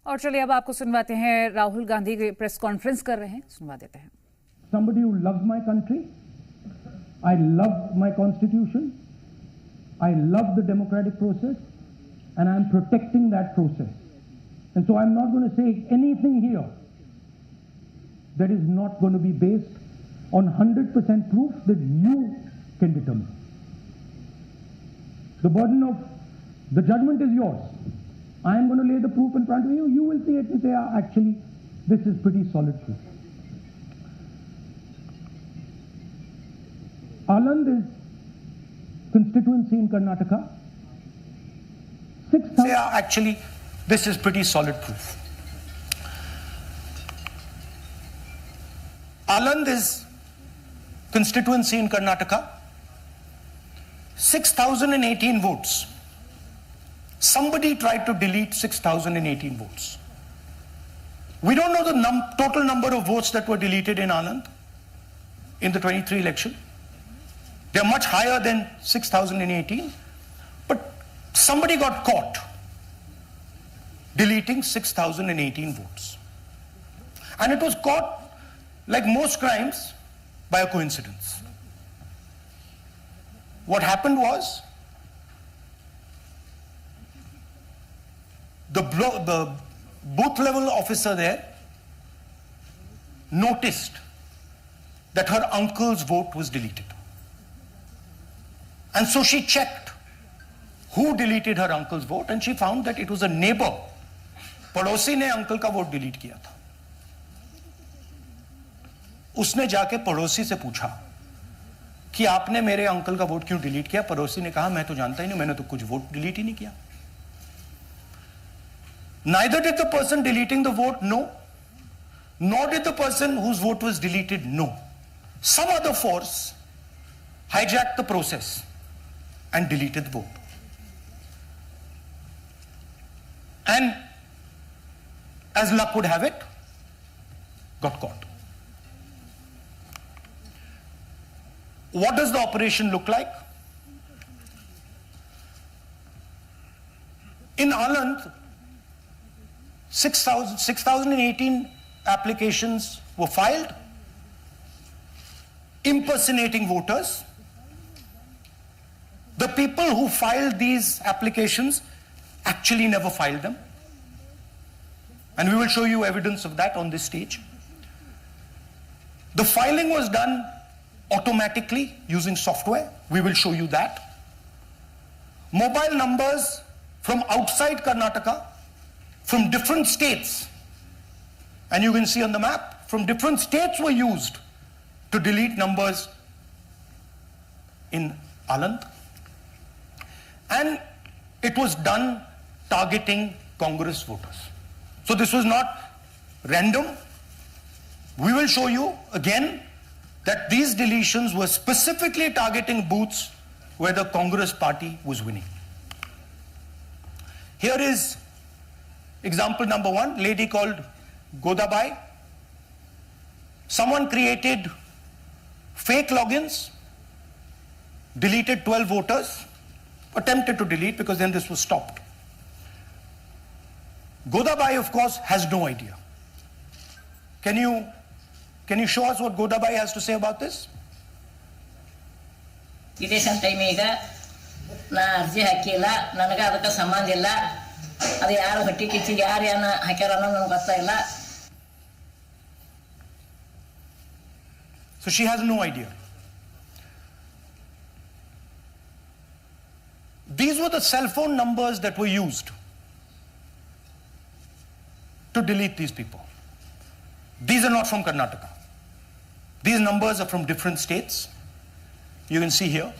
और चलिए अब आपको सुनवाते हैं, राहुल गांधी प्रेस कॉन्फ्रेंस कर रहे हैं, सुनवा देते हैं। Somebody who loves my country, I love my constitution, I love the democratic process, and I'm protecting that process. And so I'm not going to say anything here that is not going to be based on 100% proof that you can determine. The burden of the judgment is yours. I am going to lay the proof in front of you. You will see it and say, actually, this is pretty solid proof. Aland is constituency in Karnataka. Actually, this is pretty solid proof. Aland is constituency in Karnataka. 6,018 votes. Somebody tried to delete 6,018 votes. We don't know the total number of votes that were deleted in Aland in the 23 election. They're much higher than 6,018, but somebody got caught deleting 6,018 votes. And it was caught, like most crimes, by a coincidence. What happened was, the booth level officer there noticed that her uncle's vote was deleted. And so she checked who deleted her uncle's vote, and she found that it was a neighbor. पड़ोसी ने uncle का vote delete किया था. उसने जाके पड़ोसी से पूछा कि आपने मेरे अंकल का वोट क्यों डिलीट किया? पड़ोसी ने कहा, मैं तो जानता ही नहीं, मैंने तो कुछ वोट डिलीट ही नहीं किया. Neither did the person deleting the vote know, nor did the person whose vote was deleted know. Some other force hijacked the process and deleted the vote. And as luck would have it, got caught. What does the operation look like? In Aland, 6,018 applications were filed, impersonating voters. The people who filed these applications actually never filed them. And we will show you evidence of that on this stage. The filing was done automatically using software. We will show you that. Mobile numbers from outside Karnataka, from different states, and you can see on the map, from different states were used to delete numbers in Aland. And it was done targeting Congress voters. So this was not random. We will show you again that these deletions were specifically targeting booths where the Congress party was winning. Here is example number one, lady called Godabai. Someone created fake logins, deleted 12 voters, attempted to delete because then this was stopped. Godabai, of course, has no idea. Can you show us what Godabai has to say about this? Election time iga na arji hakila nanaga adaka sambandha illa adu yaru hatti kichige yaru yana hakara nange gotta illa. So she has no idea. These were the cell phone numbers that were used to delete these people. These are not from Karnataka. These numbers are from different states. You can see here.